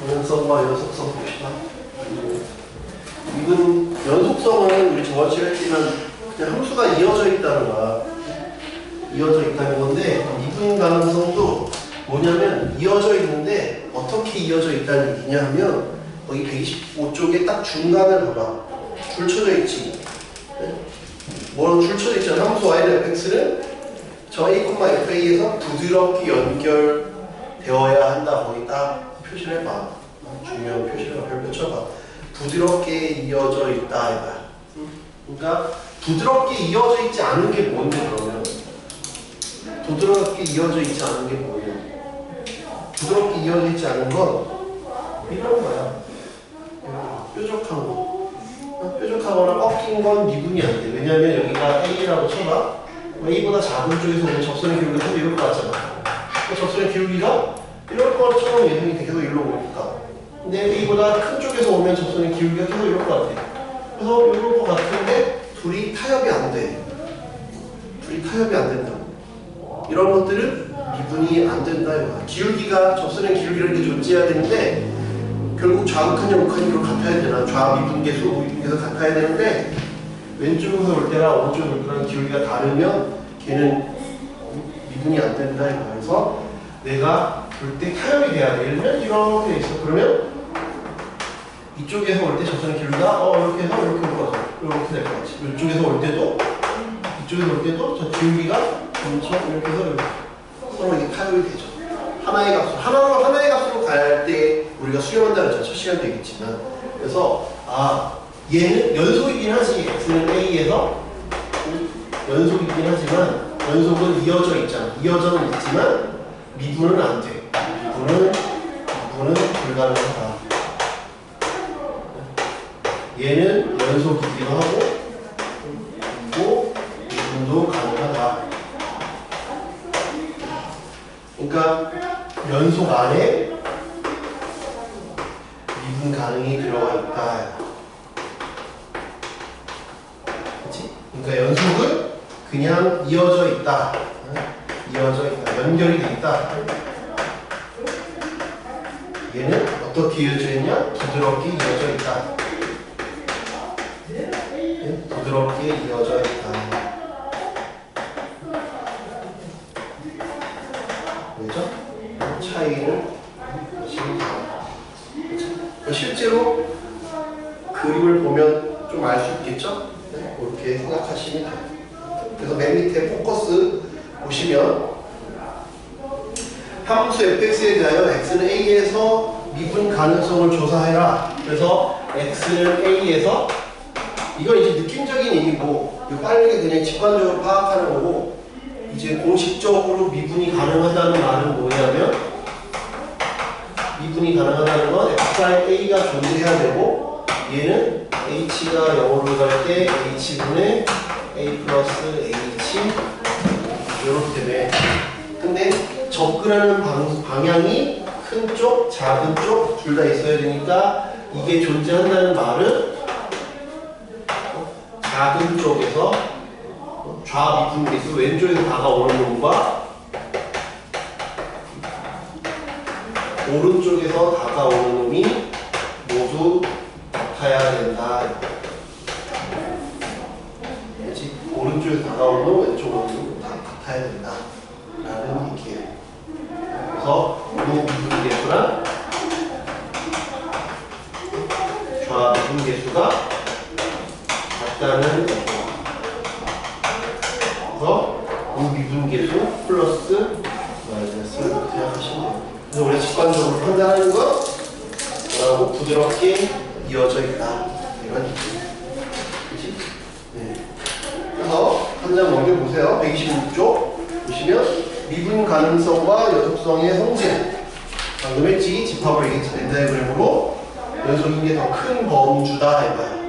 가능성과 연속성 봅시다. 이분 연속성은 우리 저번 시간에 했지만 그냥 함수가 이어져 있다는 거야. 이어져 있다는 건데 미분 가능성도 뭐냐면 이어져 있는데 어떻게 이어져 있다는 얘기냐 하면 거기 125쪽에 딱 중간을 봐봐. 줄 쳐져 있지. 뭐라고 줄 쳐져 있잖아. 함수 y는 fx는 저 a, fa에서 부드럽게 연결되어야 한다. 거기 딱 표시를 해봐. 중요한 표시를 별 펼쳐봐. 부드럽게 이어져 있다. 이거야. 그러니까 부드럽게 이어져 있지 않은 게 뭔데 그러면? 부드럽게 이어져 있지 않은 게 뭐예요? 부드럽게 이어져 있지 않은 건 이런 거야. 뾰족한 거. 뾰족하거나 꺾인 건 미분이 안 돼. 왜냐면 여기가 A라고 쳐봐. A보다 작은 쪽에서 오면 접선의 기울기가 좀 이럴 것 같잖아. 접선의 기울기가 이럴 것처럼 예상이 돼. 계속 이리로 오니까. 근데 A보다 큰 쪽에서 오면 접선의 기울기가 계속 이럴 것 같아. 그래서 이럴 것 같은데 둘이 타협이 안 돼. 둘이 타협이 안 된다. 이런 것들은 미분이 안 된다. 이거야. 기울기가 접선의 기울기라는 게 존재해야 되는데 결국 좌극한이랑 우극한이로 같아야 되나? 좌미분계수, 우미분계수 같아야 되는데 왼쪽에서 올 때랑 오른쪽에서 올 때랑 기울기가 다르면 걔는 미분이 안 된다. 이거야. 그래서 내가 볼 때 타협이 돼야 돼. 예를 들면 이렇게 돼 있어. 그러면 이쪽에서 올 때 접선의 기울기가 이렇게 해서 이렇게 올 거죠. 이렇게 될 것 같지. 이쪽에서 올 때도 이쪽에서 올 때도 저 기울기가 엄청 이렇게 해서 이렇게 서로 이게 타협이 되죠. 하나의 값으로 하나의 값으로 갈 때 우리가 수렴한다는 건 첫 시간도 얘기했지만 그래서 얘는 연속이긴 하지. x는 a에서 연속이긴 하지만 연속은 이어져 있잖아. 이어져는 있지만 미분은 안 돼. 미분은 불가능하다. 얘는 연속이기도 하고 그리고 미분도 가능하다. 그러니까 연속 안에 미분 가능이 들어가 있다. 그치? 그러니까 연속은 그냥 이어져 있다. 이어져 있다. 연결이 돼 있다. 얘는 어떻게 이어져 있냐? 부드럽게 이어져 있다. 부드럽게 이어져 있다. 그죠? 차이를 실제로 그림을 보면 좀 알 수 있겠죠? 네, 그렇게 생각하시면 돼요. 그래서 맨 밑에 포커스 보시면 함수 fx에 대하여 x는 a에서 미분 가능성을 조사해라. 그래서 x는 a에서 이건 이제 느낌적인 얘기고 빠르게 그냥 직관적으로 파악하는 거고 이제 공식적으로 미분이 가능하다는 말은 뭐냐면 미분이 가능하다는 건 xi a가 존재해야 되고 얘는 h가 0으로 갈 때 h분의 a 플러스 h 이렇게 되네. 근데 접근하는 방향이 큰 쪽, 작은 쪽 둘 다 있어야 되니까 이게 존재한다는 말은 작은 쪽에서 좌미분계수 왼쪽에서 다가오는 놈과 오른쪽에서 다가오는 놈이 모두 같아야 된다. 그렇지? 오른쪽에서 다가오는 놈, 왼쪽 오는 놈 다 같아야 된다. 라는 얘기예요. 그래서 우미분계수랑 좌미분계수가 같다는 그래서 우미분계수 플러스 마이너스 이렇게 생각하시면 돼요. 그래서 우리가 직관적으로 판단하는 건 뭐라고? 부드럽게 이어져 있다. 이런 얘기예요. 그치? 네. 그래서 한 장 넘겨보세요. 126쪽 보시면 미분 가능성과 연속성의 성질 방금 했지? 집합을 얘기했지. 벤다이그램으로 연속인 게 더 큰 범주다 이거야.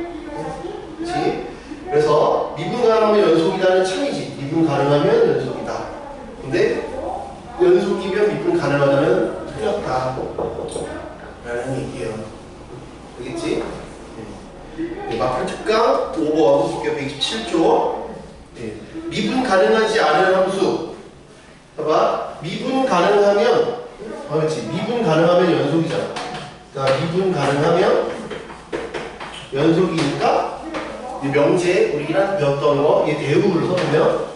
그치? 그래서 미분 가능하면 연속이라는 차이지. 미분 가능하면 연속이다. 근데 연속이면 미분 가능하다면 틀렸다. 라는 얘기예요. 알겠지? 네. 마플 특강 5번 볼게요. 127조. 네. 미분 가능하지 않은 함수. 봐봐. 미분 가능하면 그렇지. 미분 가능하면 연속이잖아. 그러니까 미분 가능하면 연속이니까 이 명제 우리가 배웠던 거 이 대우를 써보면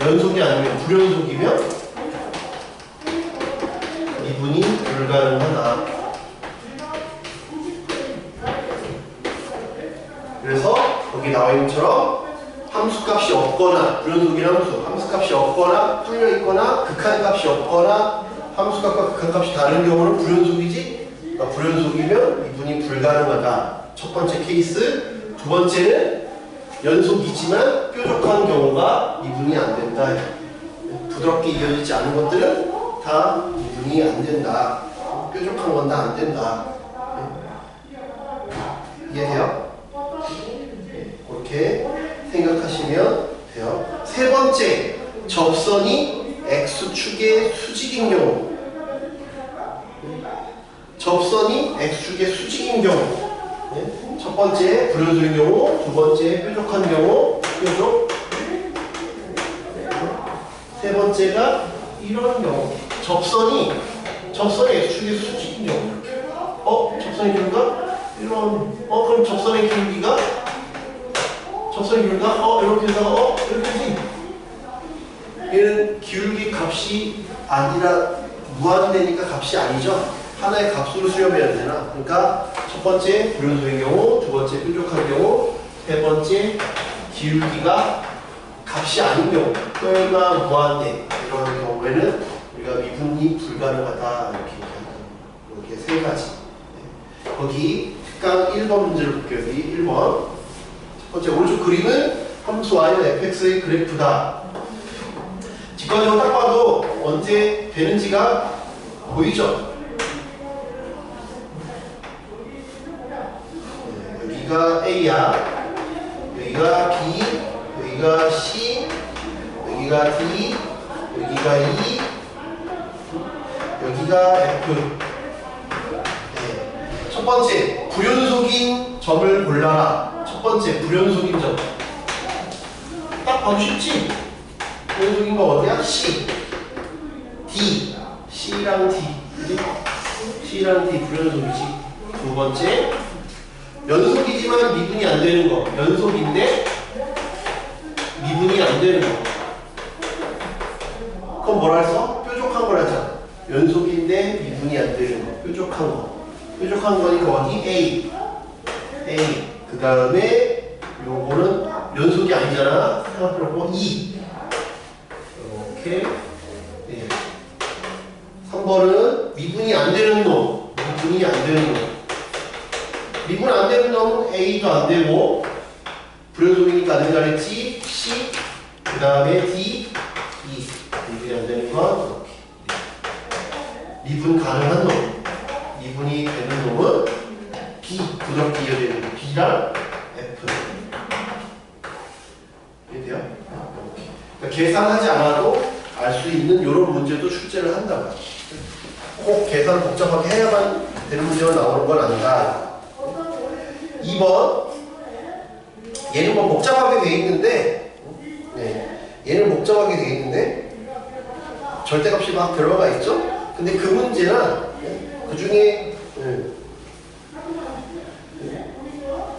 연속이 아니면 불연속이면 미분이 불가능하다. 그래서 여기 나와 있는 것처럼 함수값이 없거나 불연속인 함수값이 없거나 뚫려있거나 극한값이 없거나 함수값과 극한값이 다른 경우는 불연속이지. 그러니까 불연속이면 미분이 불가능하다. 첫 번째 케이스. 두 번째는 연속이지만 뾰족한 경우가 미분이 안 된다. 부드럽게 이어지지 않은 것들은 다 미분이 안 된다. 뾰족한 건 다 안 된다. 이해돼요? 그렇게 생각하시면 돼요. 세 번째, 접선이 X축의 수직인 경우. 접선이 X축의 수직인 경우. 첫 번째, 불연속인 경우. 두 번째, 뾰족한 경우. 뾰족. 세 번째가 이런 경우. 접선이 X축의 수직인 경우. 접선의 길이가 이런. 그럼 접선의 길이가 이렇게 해서 이렇게 되지. 얘는 기울기 값이 아니라 무한대니까 값이 아니죠. 하나의 값으로 수렴해야 되나. 그러니까 첫 번째 불연속인 경우, 두 번째 뾰족한 경우, 세 번째 기울기가 값이 아닌 경우, 뼈가 무한대 이런 경우에는 우리가 미분이 불가능하다 이렇게 얘기합니다. 이렇게 세 가지. 거기 특강 1번 문제를 볼게요. 여기 1번. 첫 번째 오른쪽 그림은 함수 y는 fx의 그래프다. 직관적으로 딱 봐도 언제 되는지가 보이죠? 여기가 A야, 여기가 B, 여기가 C, 여기가 D, 여기가 E, 여기가 F. 첫 번째, 불연속인 점을 골라라. 첫 번째, 불연속인 점. 딱 봐도 쉽지? 불연속인 거 어디야? C, D, C랑 D. 그치? C랑 D 불연속이지. 두 번째, 연속이지만 미분이 안 되는 거. 연속인데 미분이 안 되는 거. 그럼 뭐라 했어? 뾰족한 거라잖아. 연속인데 미분이 안 되는 거. 뾰족한 거. 뾰족한 거니까 어디? A. 그 다음에 요거는 연속이 아니잖아. 생각해보고 E. 이렇게. 3번은 미분이 안 되는 놈. 미분이 안 되는 놈. 미분 안 되는 놈은 A도 안 되고, 불연속이니까 안 된다 그랬지. C. 그 다음에 D. E. 미분이 안 되는 건 이렇게. 미분 가능한 놈. 미분이 되는 놈은 B. 부드럽게 이어지는 B랑 F. 이해돼요? 이렇게. 그러니까 계산하지 않아도 알 수 있는 이런 문제도 출제를 한다. 꼭 계산 복잡하게 해야만 되는 문제가 나오는 건 아니다. 2번. 얘는 뭐 복잡하게 돼 있는데, 얘는 복잡하게 돼 있는데, 절대값이 막 들어가 있죠? 근데 그 문제는 그 중에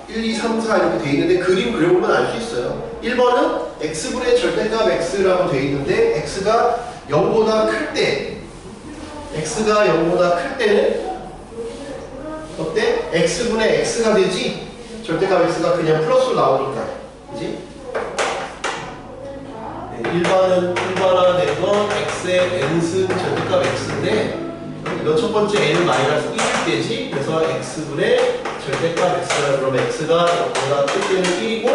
1, 2, 3, 4 이렇게 돼 있는데 그림 그려보면 알 수 있어요. 1번은 x분의 절대값 x라고 돼 있는데 x가 0보다 클 때, x가 0보다 클 때는 어때? x분의 x가 되지? 절대값 x가 그냥 플러스로 나오니까. 그지? 1번화된 x의 n승 절대값 x인데 이건 첫 번째 n은 마이너스 1일 때지. 그래서 x분의 절대값 x가 그러면 x가 0보다 클 때는 1이고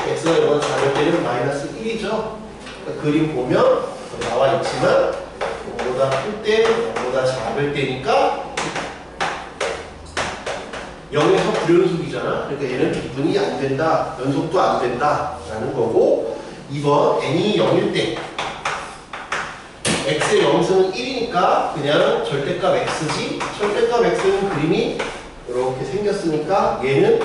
x가 0보다 작을 때는 마이너스 1이죠. 그러니까 그림 보면 나와 있지만 0보다 클 때, 0보다 작을 때니까 0에서 불연속이잖아. 그러니까 얘는 미분이 안 된다. 연속도 안 된다. 라는 거고 2번 n이 0일 때 x의 0승은 1이니까 그냥 절대값 x지. 절대값 x는 그림이 이렇게 생겼으니까 얘는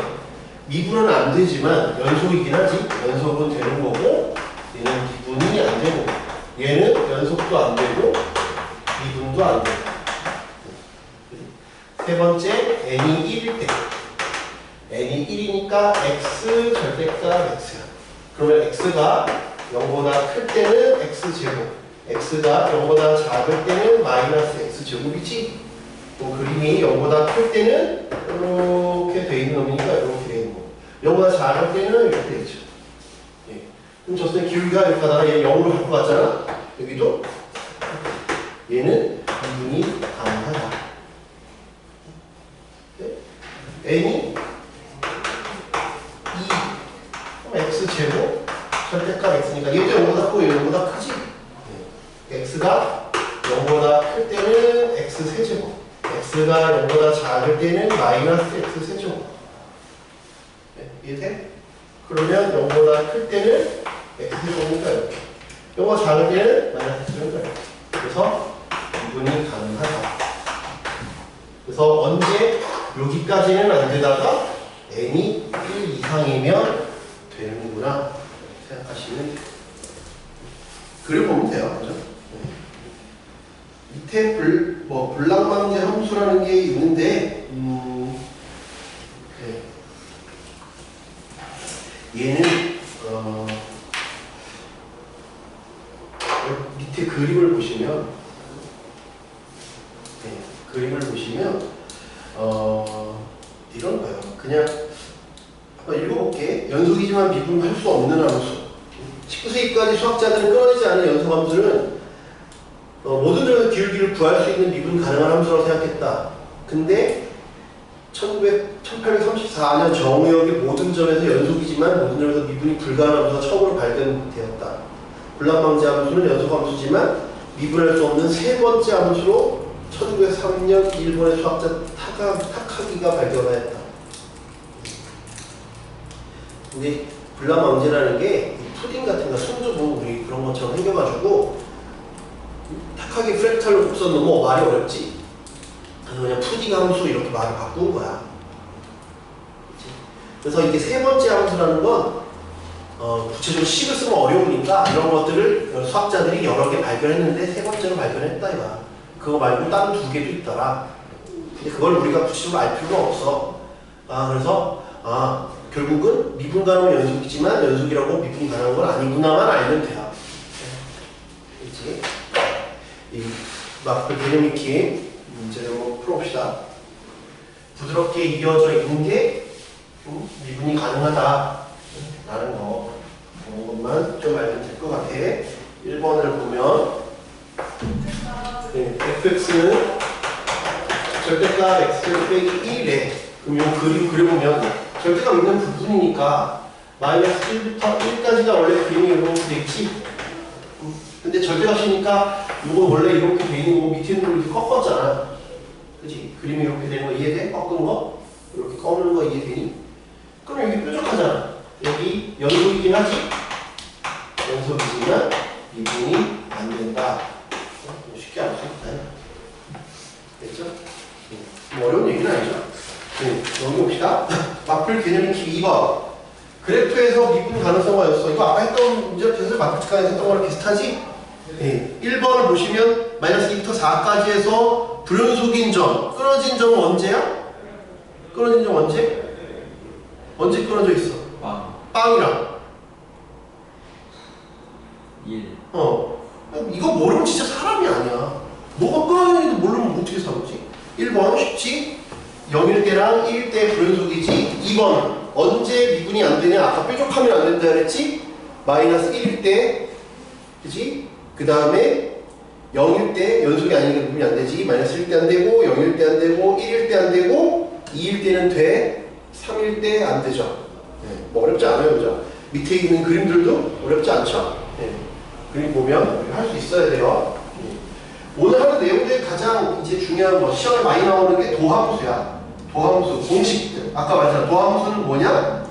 미분은 안 되지만 연속이긴 하지. 연속은 되는 거고 얘는 미분이 안 되고 얘는 연속도 안 되고 미분도 0도 안 돼. 세 번째, n이 1일 때. n이 1이니까 x 절대값 x야. 그러면 x가 0보다 클 때는 x제곱, x가 0보다 작을 때는 마이너스 x제곱이지. 뭐 그림이 0보다 클 때는 이렇게 돼 있는 놈이니까 이렇게 돼 있는 거. 0보다 작을 때는 이렇게 돼 있죠. 예. 그럼 저때 기울기가 이렇게 하다가 얘 0으로 갖고 갔잖아. 여기도 얘는 미분이 가능하다. 네? n이 2, 그럼 x제곱 절대값 x니까 얘도 0보다 크고 얘도 0보다 크지? 네. x가 0보다 클 때는 x 세제곱, x가 0보다 작을 때는 마이너스 x 세제곱. 네. 이해돼? 그러면 0보다 클 때는 x 세제곱이니까 이렇게, 0보다 작을 때는 마이너스 x 세제곱이니까 이렇게. 그래서 미분이 가능하다. 그래서 언제 여기까지는 안 되다가 n이 1 이상이면 되는구나 생각하시면 그려보면 돼요. 그죠? 밑에 불량방제 함수라는 게 있는데 얘는 밑에 그림을 보시면 이런 거예요. 그냥 한번 읽어볼게. 연속이지만 미분할 수 없는 함수. 19세기까지 수학자들은 끊어지지 않은 연속 함수는 모든 점에서 기울기를 구할 수 있는 미분 가능한 함수라고 생각했다. 근데 1834년 정의역의 모든 점에서 연속이지만 모든 점에서 미분이 불가능한 함수가 처음으로 발견되었다. 불량방제 함수는 연속 함수지만 미분할 수 없는 세 번째 함수로 1903년 일본의 수학자 타카기가 발견하였다. 근데 불량방제라는 게 푸딩 같은 거 손주부 우리 그런 것처럼 생겨가지고 타카기 프랙탈로 곡선 너무 말이 어렵지. 그래서 그냥 푸딩 함수 이렇게 말을 바꾼 거야. 그래서 이게 세 번째 함수라는 건 구체적으로 식을 쓰면 어려우니까 이런 것들을 수학자들이 여러 개 발견했는데 세 번째로 발견했다 이거야. 그거 말고 다른 두 개도 있더라. 근데 그걸 우리가 구체적으로 알 필요가 없어. 그래서 결국은 미분 가능한 연속이지만 연속이라고 미분이 가능한 건 아니구나만 알면 돼요. 그렇지? 이 마크 개념 익힘 문제를 한번 풀어봅시다. 부드럽게 이어져 있는 게 미분이 가능하다 라는 거, 그런 것만 좀 알면 될 것 같아. 1번을 보면 fx는 절대값 x 빼기 1에 그럼 이 그림 그려보면 절대값 있는 부분이니까 마이너스 1부터 1까지가 원래 그림이 이렇게 되겠지. 근데 절대값이니까 이거 원래 이렇게 돼 있는 거 밑에 있는 걸 이렇게 꺾었잖아. 그치? 그림이 이렇게 되는 거 이해돼? 꺾은 거? 이렇게 꺾는 거 이해되니? 그럼 여기 뾰족하잖아. 여기 연속이긴 하지? 연속이지만 미분이 안 된다. 쉽게 알 수 있다. 됐죠? 뭐 어려운 얘기는 아니죠? 여기 봅시다. 마플 개념 익힘 2번. 그래프에서 미분 가능성화였어. 이거 아까 했던 문제에서 마플 측간에서 했던 거랑 비슷하지? 1번을 보시면 마이너스 2부터 4까지 해서 불연속인 점, 끊어진 점은 언제야? 끊어진 점 언제? 언제 끊어져 있어? 빵이랑 1. 이거 모르면 진짜 사람이 아니야. 뭐가 끊어지는지도 모르면 어떻게 사람이지? 1번 쉽지? 0일 때랑 1일 때 불연속이지. 2번 언제 미분이 안 되냐? 아까 뾰족하면 안 된다 그랬지? 마이너스 1일 때, 그치? 그 다음에 0일 때 연속이 아니니까 미분이 안 되지. 마이너스 1일 때 안 되고, 0일 때 안 되고, 1일 때 안 되고, 2일 때는 돼. 3일 때 안 되죠. 뭐 어렵지 않아요, 그죠? 밑에 있는 그림들도 어렵지 않죠? 그림 보면 할 수 있어야 돼요. 오늘 하는 내용들 가장 이제 중요한 거, 시험에 많이 나오는 게 도함수야. 도함수, 공식들. 아까 말했잖아. 도함수는 뭐냐?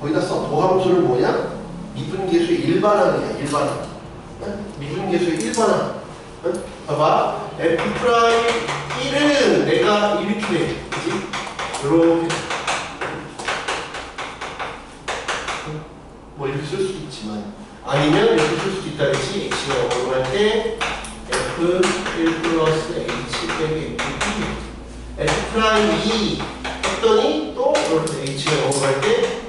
거기다 써. 도함수는 뭐냐? 미분계수의 일반항이야, 일반항. 미분계수의 일반항. 봐봐. F'1은 내가 이렇게 돼. 그치? 이렇게. 뭐 이렇게 쓸 수도 있지만. 아니면 이렇게 쓸 수도 있다. 그치? X가 0을 할 때 F1 플러스 플러스 H 빼기 F 프라임 E 했더니 또 이렇게 H가 넘어갈 때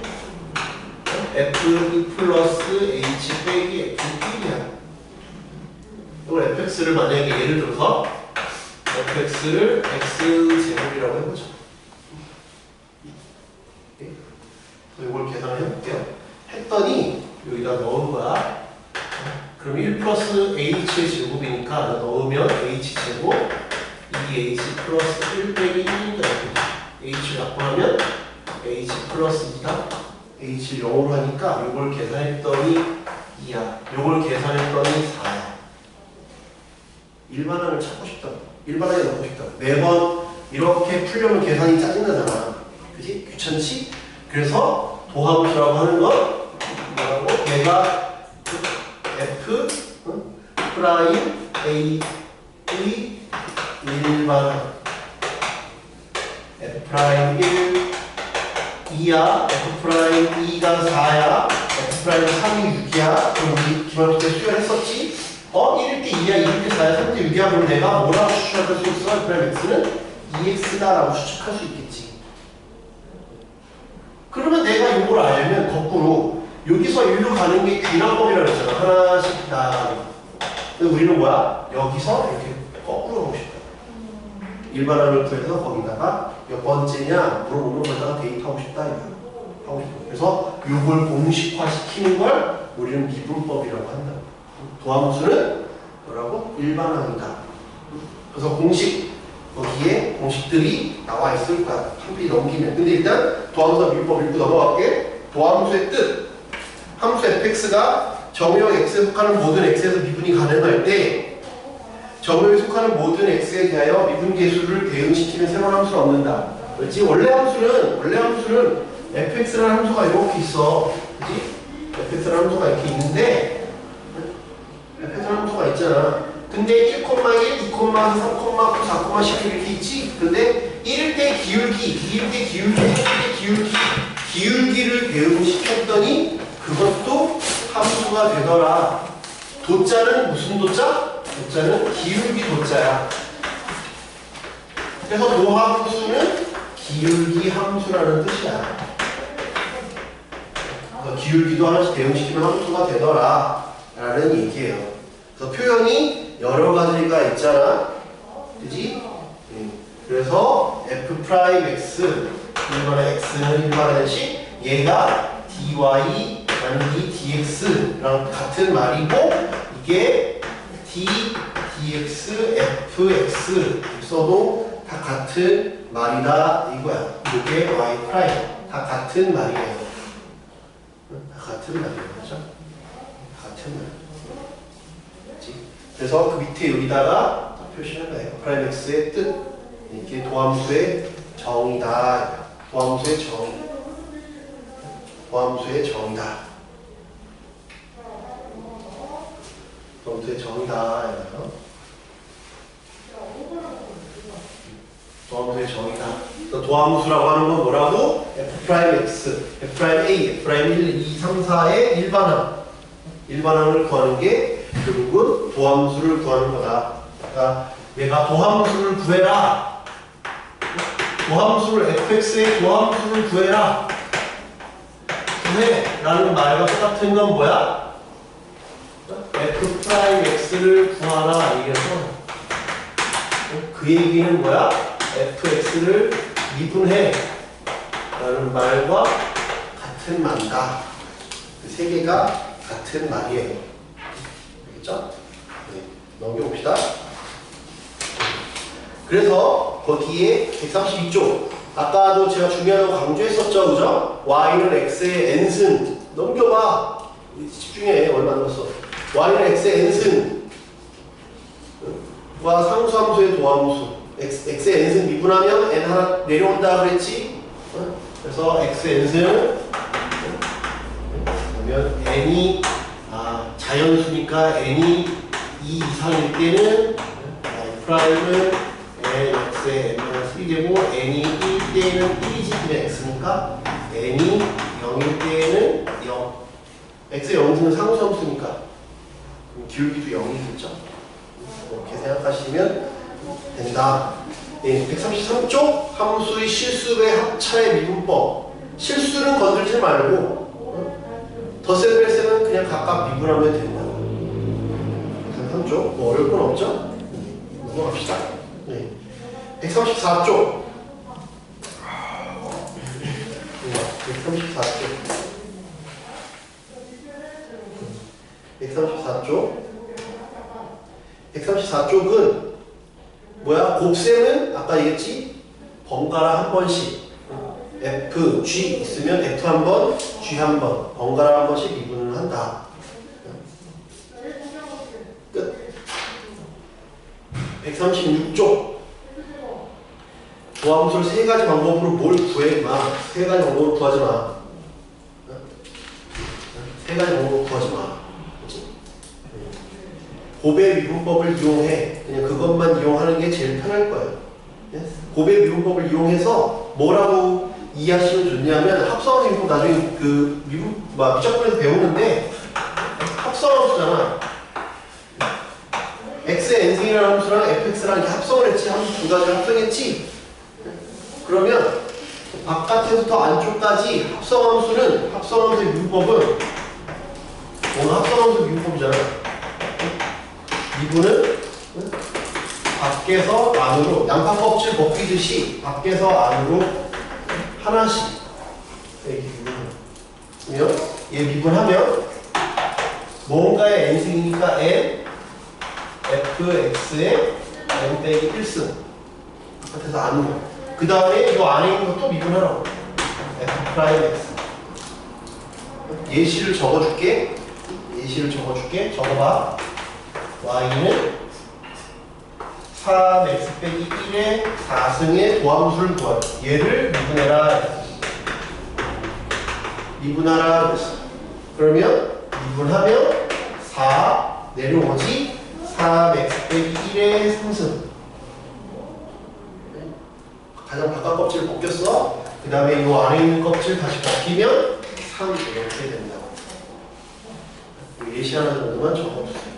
F 플러스 H 빼기 F1이야. 이걸 fx를 만약에 예를 들어서 fx를 x제곱이라고 해보죠. 이걸 계산을 해볼게요. 했더니 여기다 넣은 거야. 그럼 1 플러스 h의 제곱이니까 넣으면 h제곱 2h 플러스 1 빼기 1이다. h를 약분하면 h 플러스 2다. h를 0으로 하니까 이걸 계산했더니 2야. 이걸 계산했더니 4야. 일반항을 찾고 싶다. 일반항에 넣고 싶다. 매번 이렇게 풀려면 계산이 짜증나잖아. 그지? 귀찮지? 그래서 도함수라고 하는 건 뭐라고? 얘가 f 프라임 a의 일반항 f 프라임 1 2야 f 프라임 2가 4야 f 프라임 3이 6이야. 그럼 우리 기말고 때 수혈했었지? 1일 때 2야 2일 때 4야 3일 때 6이야. 그럼 내가 뭐라고 추측할 수 있어? f 프라임 x는 2x다라고 추측할 수 있겠지. 그러면 내가 이걸 알면 거꾸로 여기서 일로 가는 게 귀납법이라고 했잖아. 하나씩 다. 근데 우리는 뭐야? 여기서 이렇게 거꾸로 가고 싶다. 일반항을 구해서 거기다가 몇 번째냐 물어보는 거다가 대입하고 싶다. 하고 싶다. 그래서 이걸 공식화시키는 걸 우리는 미분법이라고 한다. 도함수는 뭐라고? 일반항이다. 그래서 공식 거기에 공식들이 나와 있을 거야. 한 페이지 넘기면. 근데 일단 도함수와 미분법 읽고 넘어갈게. 도함수의 뜻. 함수 fx가 정의역 x에 속하는 모든 x에서 미분이 가능할 때 정의역에 속하는 모든 x에 대하여 미분계수를 대응시키는 새로운 함수를 얻는다. 그렇지? 원래 함수는 fx라는 함수가 이렇게 있어. 그렇지? fx라는 함수가 이렇게 있는데 fx라는 함수가 있잖아. 근데 1,1, 2,3, 4, 10 이렇게 있지? 근데 1일 때 기울기, 2일 때 기울기, 3일 때 기울기를 대응시켰더니 그것도 함수가 되더라. 도자는 무슨 도자? 도자는 기울기 도자야. 그래서 도함수는 기울기 함수라는 뜻이야. 그래서 기울기도 하나씩 대응시키면 함수가 되더라 라는 얘기예요. 그래서 표현이 여러 가지가 있잖아. 그지? 그래서 f'(x) 일반의 x는 일반의 식 얘가 dy 나누기 dx랑 같은 말이고 이게 d, dx, fx 써도 다 같은 말이다 이거야. 이게 y 프라임 다 같은 말이에요. 다 같은 말이에요. 그렇죠? 같은 말. 그래서 그 밑에 여기다가 표시한 거예요. 프라임 x의 뜻. 이게 도함수의 정의다. 도함수의 정의. 도함수의 정의다. 도함수의 정의다. 도함수의 정의다. 도함수라고 하는 건 뭐라고? f'x, f'a, f'1, 2, 3, 4의 일반항. 일반항을 구하는 게 결국은 도함수를 구하는 거다. 그러니까 내가 도함수를 구해라. 도함수를 fx의 도함수를 구해라. 구해라는 말과 똑같은 건 뭐야? f'x를 구하라. 이게서 그 얘기는 뭐야? fx를 미분해 라는 말과 같은 말이다. 그 세 개가 같은 말이에요. 알겠죠? 네, 넘겨봅시다. 그래서 거기에 132쪽 아까도 제가 중요하다고 강조했었죠. 그죠? y는 x의 n승 넘겨봐. 집중해. 얼마 안 남았어. y는 x의 n승 과 상수함수의 도함수 x의 n승 미분하면 n 하나 내려온다 그랬지? 그래서 x의 n승 그러면 n이 자연수니까 n이 2 이상일 때는 프라임은 x의 n-1제곱 n이 1 때는 1이지 그냥 x니까 n이 0일 때는 0 x의 0승은 상수함수니까 기울기도 0이겠죠? 이렇게 생각하시면 된다. 예, 133쪽 함수의 실수의 합차의 미분법. 실수는 건들지 말고 덧셈 뺄셈은 그냥 각각 미분하면 된다. 133쪽 뭐 어려울 건 없죠? 넘어갑시다. 네. 134쪽 134쪽은 뭐야? 곱셈은 아까 얘기했지? 번갈아 한 번씩 F, G 있으면 F 한 번, G 한 번 번갈아 한 번씩 미분을 한다. 끝. 136쪽 도함수를 세 가지 방법으로 뭘 구해 마. 세 가지 방법으로 구하지 마. 세 가지 방법으로 구하지 마. 곱의 미분법을 이용해. 그냥 그것만 이용하는 게 제일 편할 거예요. 곱의 미분법을 이용해서 뭐라고 이해하시면 좋냐면 합성함수 미분법 나중에 그 미적분에서 배우는데 합성함수잖아. x의 n승이라는 함수랑 fx랑 이렇게 합성을 했지. 함수 두 가지를 합성했지. 그러면 바깥에서부터 안쪽까지 합성함수의 미분법은 오늘 합성함수 미분법이잖아. 미분은 밖에서 안으로 양파 껍질 벗기듯이 밖에서 안으로 하나씩 이렇게 미분하면 얘 미분하면 뭔가의 n승이니까 n fx의 n 빼기 1승 바깥에서 안으로 그 다음에 이 안에 있는 것도 미분하라고 f 프라임 x 예시를 적어줄게. 적어봐. y는 3x 빼기 1의 4승의 도함수를 구하라. 얘를 미분하라 그랬어. 그러면 미분하면 4 내려오지 3x 빼기 1의 3승. 가장 바깥 껍질을 벗겼어. 그 다음에 이 안에 있는 껍질 다시 벗기면 3 이렇게 된다. 예시 하나 정도만 적어주세요.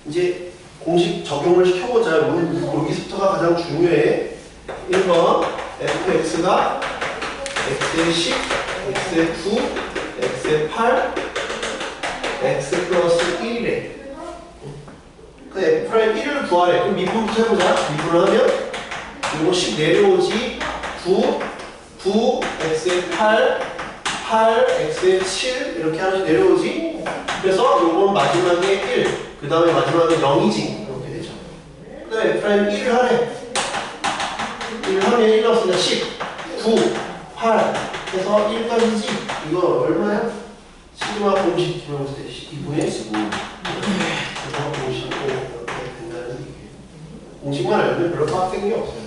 이제 공식 적용을 시켜보자. 여기서부터가 가장 중요해. 1번 fx가 x의 10, x의 9, x의 8, x 플러스 1이래. 그 f 프라임 1을 구하래. 그럼 미분부터 해보자. 미분하면 이거 10 내려오지 9, x의 8, x의 7 이렇게 하나씩 내려오지. 그래서 요건 마지막에 1, 그 다음에 마지막에 0이지. 이렇게 되죠. 그 다음에 프라임 1을 하래. 1을 하면 1 나왔으니까 10, 9, 8 해서 1까지지. 이거 얼마야? 시그마 공식 기억했을 때 2분의 15. 시그마 공식 이렇게 된다는 얘기예요. 공식만 알면 별로 빡센 게 없어요.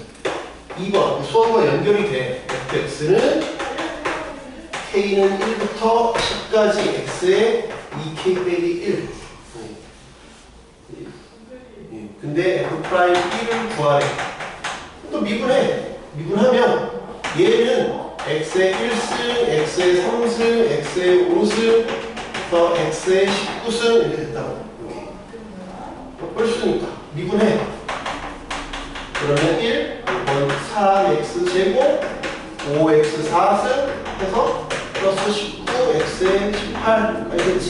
2번 수학과 연결이 돼. fx는 k는 1부터 10까지 x의 2k 빼기 1. 근데 f 프라임 1을 구하래. 또 미분하면 얘는 x의 1승, x의 3승, x의 5승, 더 x의 19승 이렇게 됐다고. 뺄수니까 미분해. 그러면 1, 4x 제곱, 5x 4승 해서 플러스 19, x의 18 알겠지?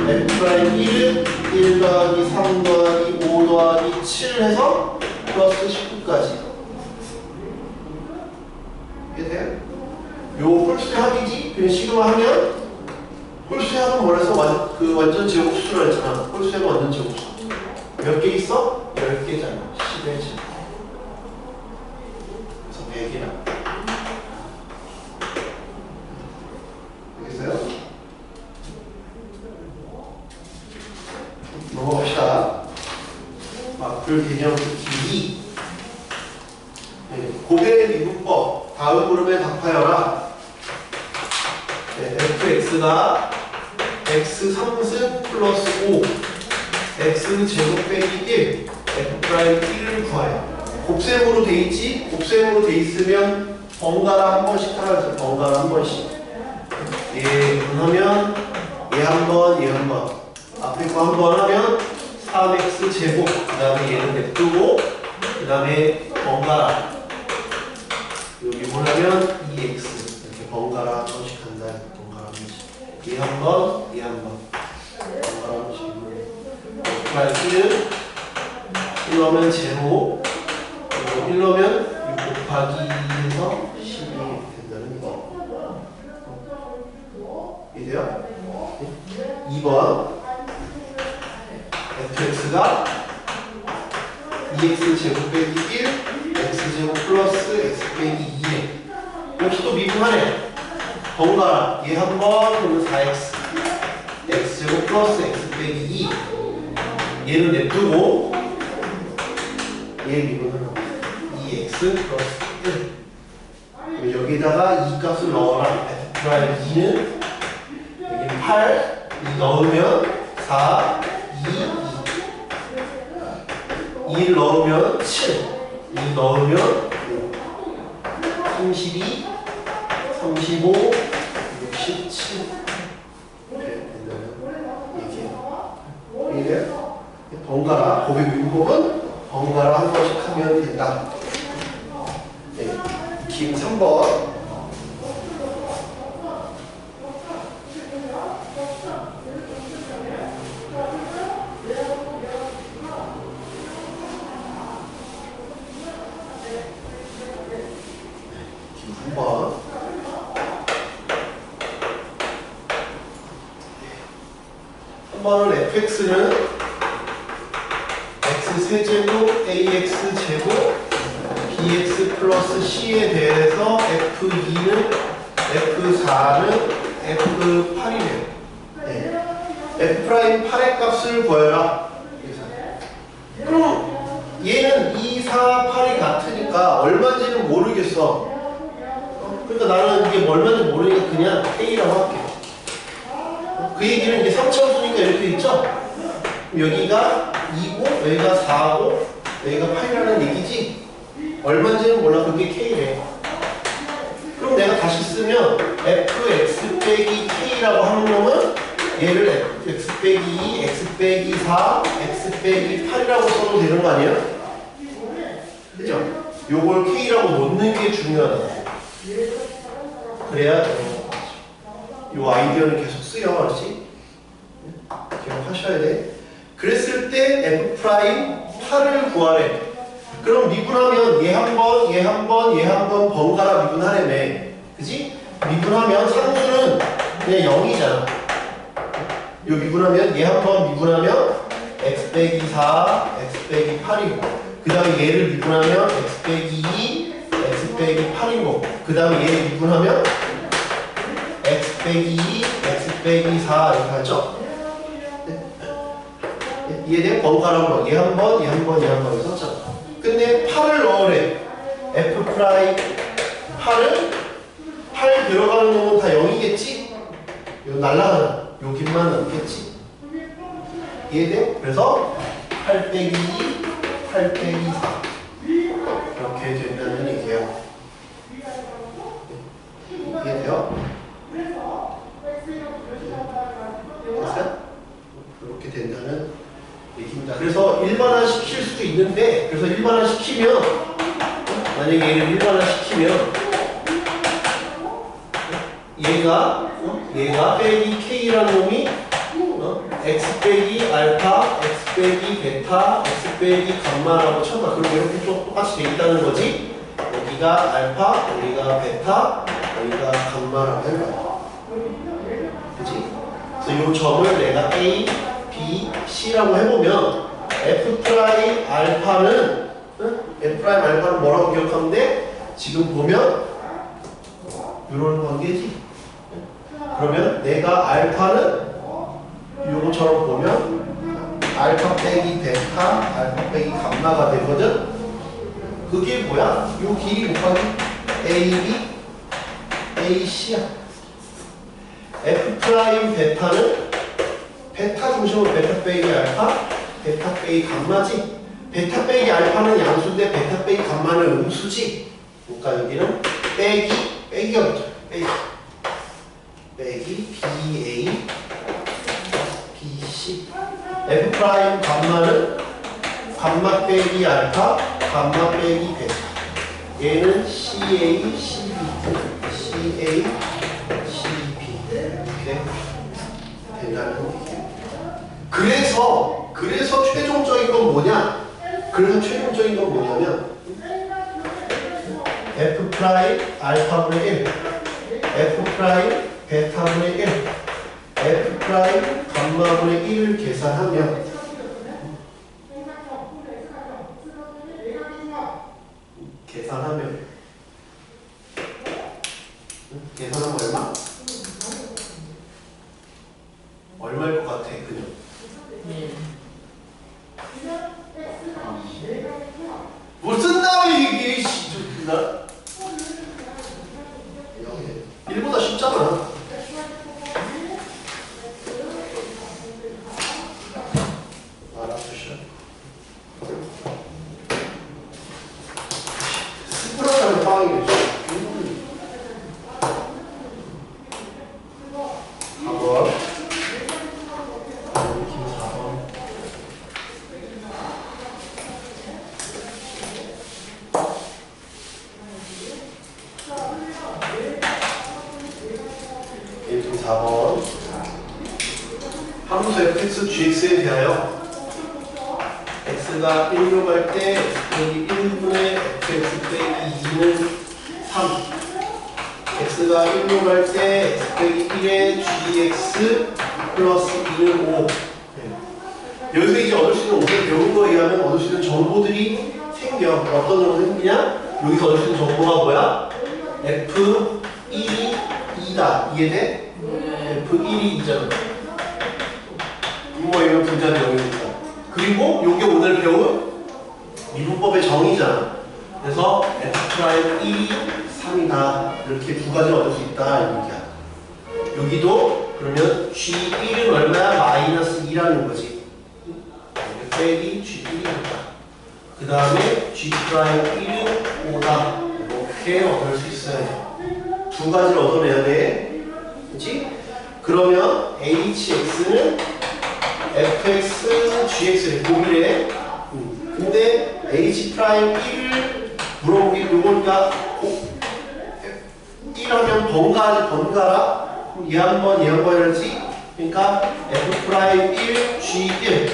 f 프라임 1은 1 더하기 3 더하기 5 더하기 7 해서 플러스 19까지. 이해돼요? 요 홀수의 합이지? 그냥 시그마 하면 홀수의 합은 뭐라서 그 완전 제곱수로 했잖아. 홀수의 합은 완전 제곱수. 몇 개 있어? 10개잖아. 10의 제곱. 그래서 100이라. 알겠어요? 넘어갑시다. 마플 개념 듣기 2. 곱의 미분법. 다음 물음에 답하여라. fx가 x 3승 플러스 5 x 제곱 빼기 1 f 프라임 1을 구하래. 곱셈으로 돼 있지? 곱셈으로 돼 있으면 번갈아 한 번씩 하라고. 번갈아 한 번씩. 얘 하면 얘 한 번, 얘 한 번. 앞에 거 한 번 하면 3x 제곱. 그 다음에 얘는 냅두고 그 다음에 번갈아. 여기 보면 2x 이렇게 번갈아 한 번씩 한다. 번갈아 한 번씩. 얘 한 번, 얘 한 번. 번갈아 한 번씩. 프라임 1은 1 넣으면 제로. 1 넣으면 6 곱하기 2에서 12 된다는 거. 이해돼요? 2번 fx가 2x 제곱 빼기 1 x 제곱 플러스 x 빼기 2에 역시 또 미분하네. 번갈아 얘 한 번 그러면 4x x 제곱 플러스 x 빼기 2 얘는 냅두고 얘 미분하는 2x 플러스 1 여기다가 2 값을 넣어라. f 프라임 2는 여기 8 2 넣으면 4 2 2 1 넣으면 7 2 넣으면 5 32 35 67 이렇게 된다는 얘기예요. 이래요? 번갈아 고백 윈법은 번갈아 한 번씩 하면 된다. 네. 김 3번 한 번은 fx는 x 세제곱 ax 제곱 bx 플러스 c에 대해서 f2는 f4는 f8이래요. 네. f' 8의 값을 구해라. 그럼 얘는 2, 4, 8이 같으니까 얼마인지는 모르겠어. 그러니까 나는 이게 얼마인지 모르니까 그냥 K라고 할게. 그 얘기는 이게 3차원수니까 이렇게 있죠? 여기가 2고 여기가 4고 여기가 8이라는 얘기지? 얼마인지는 몰라. 그게 K래. 그럼 내가 다시 쓰면 fx 빼기 K라고 하는 놈은 얘를 x 빼기 2, x 빼기 4, x 빼기 8이라고 써도 되는 거 아니에요? 그죠? 요걸 K라고 놓는 게 중요하다. 그래야 요 아이디어는 계속 쓰여. 알지? 기억하셔야 돼. 그랬을 때 f'8을 구하래. 그럼 미분하면 얘 한 번, 얘 한 번, 얘 한 번 번갈아 미분하래매. 그지? 미분하면 상수는 그냥 0이잖아. 요 미분하면 얘 한 번 미분하면 x 빼기 4, x 빼기 8이고 그 다음에 얘를 미분하면 x 빼기 2, x 빼기 8이고 그 다음에 얘를 미분하면 x 빼기 2, x 빼기 4 이렇게 하죠? 네. 이해돼요? 번갈아로 얘 한 번, 얘 한 번, 얘 한 번 썼죠? 근데 8을 넣으래. f 프라임 8은 8 들어가는 놈은 다 0이겠지? 이거 날라가는 여기만 남겠지? 이해돼? 그래서 8 빼기 2, 8 빼기 4 이렇게 된다는 얘기예요. 이해돼요? 됐어요? 이렇게 된다는 얘기입니다. 그래서 일반화 시킬 수도 있는데, 그래서 일반화 시키면, 만약에 얘를 일반화 시키면, 얘가 빼기 k라는 놈이 x 빼기 알파, x 빼기 베타, x 빼기 감마라고 쳐봐. 그럼 이렇게 똑같이 돼 있다는 거지. 여기가 알파, 여기가 베타, 여기가 감마라고 해봐. 그치? 그래서 이 점을 내가 A, B, C라고 해보면 F 프라임 알파는 뭐라고 기억하면 돼? 지금 보면 이런 관계지. 그러면 내가 알파는 요거처럼 보면 알파 빼기 베타, 알파 빼기 감마가 되거든. 그게 뭐야? 요 길이 곱하기 AB, AC야. F 프라임 베타는 보시면 베타 빼기 알파, 베타 빼기 감마지. 베타 빼기 알파는 양수인데 베타 빼기 감마는 음수지. 그러니까 여기는 빼기였죠. 빼기 BA, BC. F 프라임 감마는 감마 빼기 알파, 감마 빼기 베타. 얘는 CA, CB, CA, CB. 이렇게 된다는 얘기예요. 그래서 최종적인 건 뭐냐? 그래서 최종적인 건 뭐냐면 F 프라임 알파분의 1, F 프라임 베타분의 1, F 프라임 감마분의 1을 계산하면 얼마? 얼마일 것 같아, 그냥? 뭘 쓴다고 이게, 씨, 좀, 나? 1보다 쉽잖아. 알았어, 씨. 스프라자는 빵이겠지. 4번. 4번. 함수 fx, gx에 대하여 x가 1로 갈 때 여기 1분의 fx 빼기 2는 3, x가 1로 갈 때 x 빼기 1의 gx 플러스 2는 5. 여기서 이제 얻을 수 있는 오늘 배운 거에 의하면 얻을 수 있는 정보들이 생겨. 어떤 정보 생기냐? 여기서 얻을 수 있는 정보가 뭐야? f1이 2다. 이해돼? F1이 2잖아. 뭐 이런 분자의 정의니까. 그리고 요게 오늘 배운 미분법의 정의잖아. 그래서 F'1이 3이다. 이렇게 두 가지를 얻을 수 있다. 이 얘기야. 여기도 그러면 G1은 얼마야? 마이너스 2라는 거지. 빼기 G1이니까. 그 다음에 G'1은 5다. 이렇게 얻을 수 있어요. 두 가지를 얻어내야 돼. 그치? 그러면 HX는 FX, GX를 고민해. 근데 H'1을 물어보기, 요거니까 1 하면 번가라? 그럼 얘 한 번 해야지. 그러니까 F'1, G1,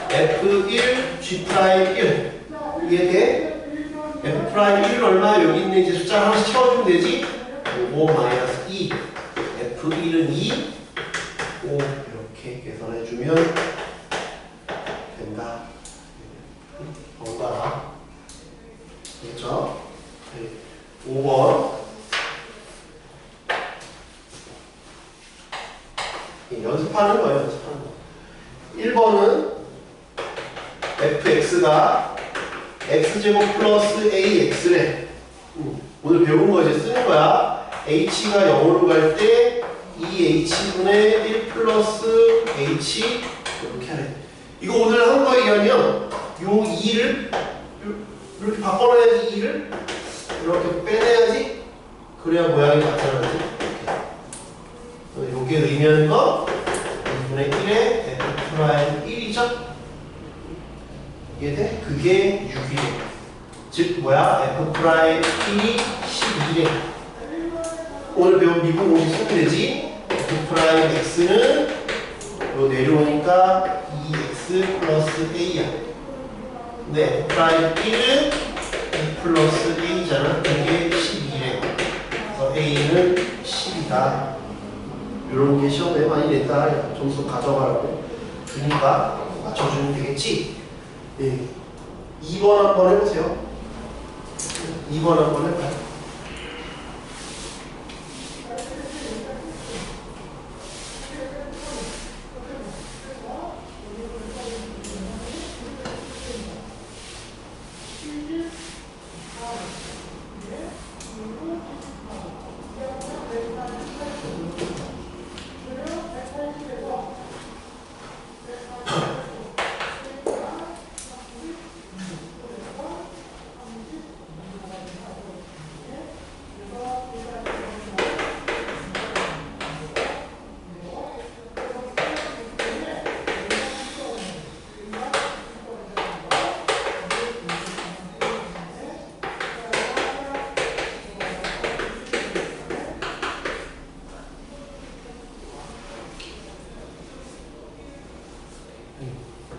F1, G'1. 이해돼? F'1은 얼마? 여기 있는 이제 숫자 하나씩 채워주면 되지? 5-2. F1은 2, 5. 이렇게 계산해주면 된다. 번갈아. 그렇죠? 5번. 연습하는 거예요, 연습하는 거. 1번은 fx가 x제곱 플러스 ax래. 오늘 배운 거 이제 쓰는 거야. h가 0으로 갈 때 2h분의 1 플러스 h 이렇게 하래. 이거 오늘 한 거에 의하면 요 2를 이렇게 바꿔놔야지. 2를 이렇게 빼내야지. 그래야 모양이 나타나지. 요게 의미하는 거 2분의 1에 f'1이죠? 이해돼? 그게 6이래. 즉 뭐야? f'1이 12래. 오늘 배운 미분 공식 쓰면 되지? f'x는 요 내려오니까 2x 플러스 a야. 근데 f'1은 2 플러스 a잖아. 이게 12래. 그래서 a는 10이다. 이런 게 시험에 많이 냈다. 점수 가져가라고. 그러니까 맞춰주면 되겠지? 예. 2번 한번 해보세요. 2번 한번 해봐요.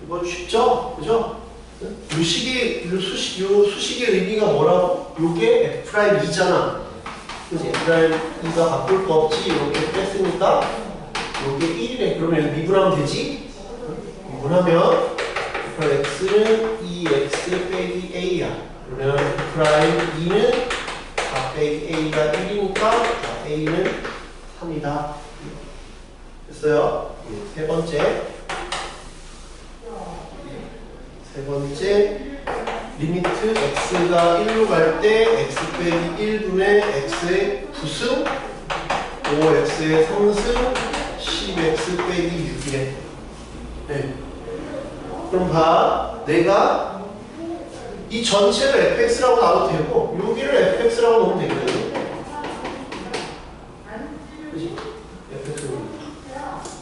이거 쉽죠? 그죠? 요 수식의 의미가 뭐라고? 요게 F'2잖아. 그치? F'2가 바꿀 거 없지? 이렇게 뺐으니까 요게 1이래. 그러면 여기 미분하면 되지? 미분하면 X는 2X 빼기 A야. 그러면 F'2는 4 빼기 A가 1이니까 A는 3이다. 됐어요? 세 번째 리미트 x가 1로 갈 때 x 빼기 1분의 x의 9승 5x의 3승 10x 빼기 6이래. 네. 그럼 봐, 내가 이 전체를 fx라고 놔도 되고 여기를 fx라고 놓으면 되거든. 그치? fx.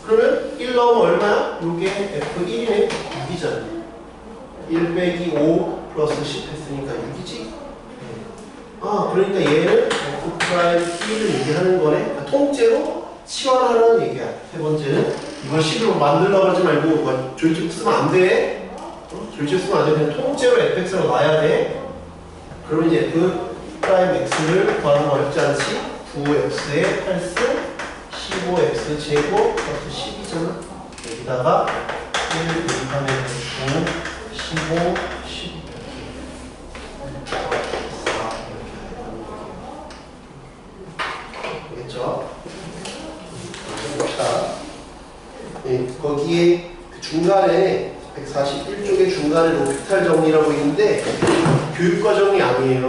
그러면 1 넣으면 얼마야? 요게 f1이네. 6이잖아. 1 빼기 5 플러스 10 했으니까 6이지? 아, 그러니까 얘는 F'T를 얘기하는 거네. 그러니까 통째로 치환하라는 얘기야. 세 번째는 이걸 식으로 만들려고 하지 말고 뭐 조일집 쓰면 안 돼. 조일집 쓰면 안 돼. 그냥 통째로 fx라고 놔야 돼. 그러면 이제 F'X를 구하는 거 어렵지 않지? 9x의 8승 15x 제곱 플러스 10이잖아. 여기다가 1 대입하면 9 15, 10 알겠죠? 자, 네, 거기에 그 중간에 141쪽의 중간에 로피탈 정리라고 있는데 교육과정이 아니에요.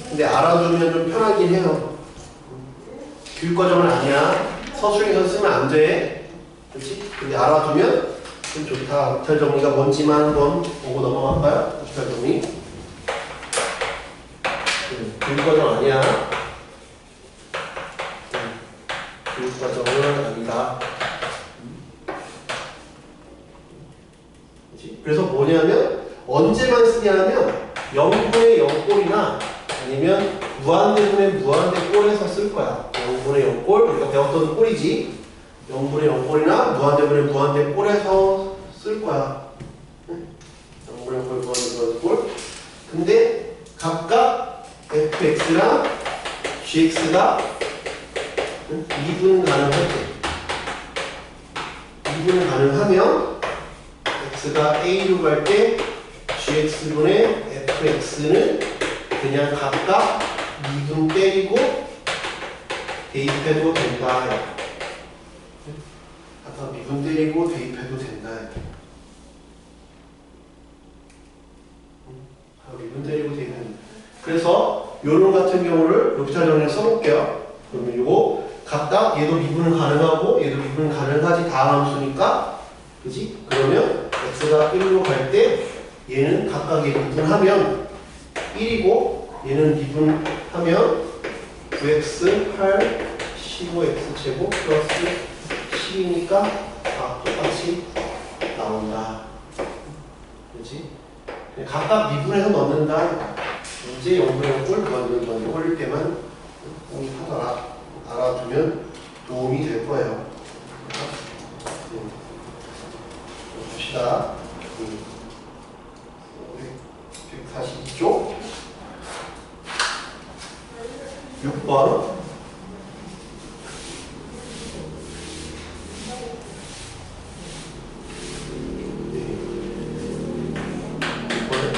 근데 알아두면 좀 편하긴 해요. 교육과정은 아니야. 서술에서 쓰면 안 돼. 그렇지? 근데 알아두면 좀 좋다. 로피탈 정리가 뭔지만 한번 보고 넘어갈까요? 로피탈 정리. 교육과정 아니야. 교육과정은 아니다. 그치? 그래서 뭐냐면 언제만 쓰냐면 0분의 0꼴이나 아니면 무한대분의 무한대꼴에서 쓸 거야. 0분의 0꼴, 우리가 배웠던 꼴이지. 0분의 0꼴이나 무한대분의 무한대꼴에서 쓸 거야. 0분의 0꼴, 무한대분의 꼴. 근데 각각 fx랑 gx가 미분 가능할 때, 미분 가능하면 x가 a로 갈 때 gx분의 fx는 그냥 각각 미분 때리고 대입해도 된다. 각각 미분 때리고 대입해도 된다. 미분 때리고 대입해도. 그래서 요런 같은 경우를 로피탈 정리를 써볼게요. 그러면 요거 각각 얘도 미분은 가능하고 얘도 미분은 가능하지 다음 함수니까, 그지? 그러면 x가 1로 갈 때 얘는 각각 얘 미분하면 1이고 얘는 미분하면 9x 8 15x 제곱 플러스 10이니까 다 똑같이 나온다. 그지? 각각 미분해서 넣는다. 이제 0분의 0꼴 무한대분 꼴일 때만 하더라. 알아두면 도움이 될 거예요. 봅시다. 142쪽 6번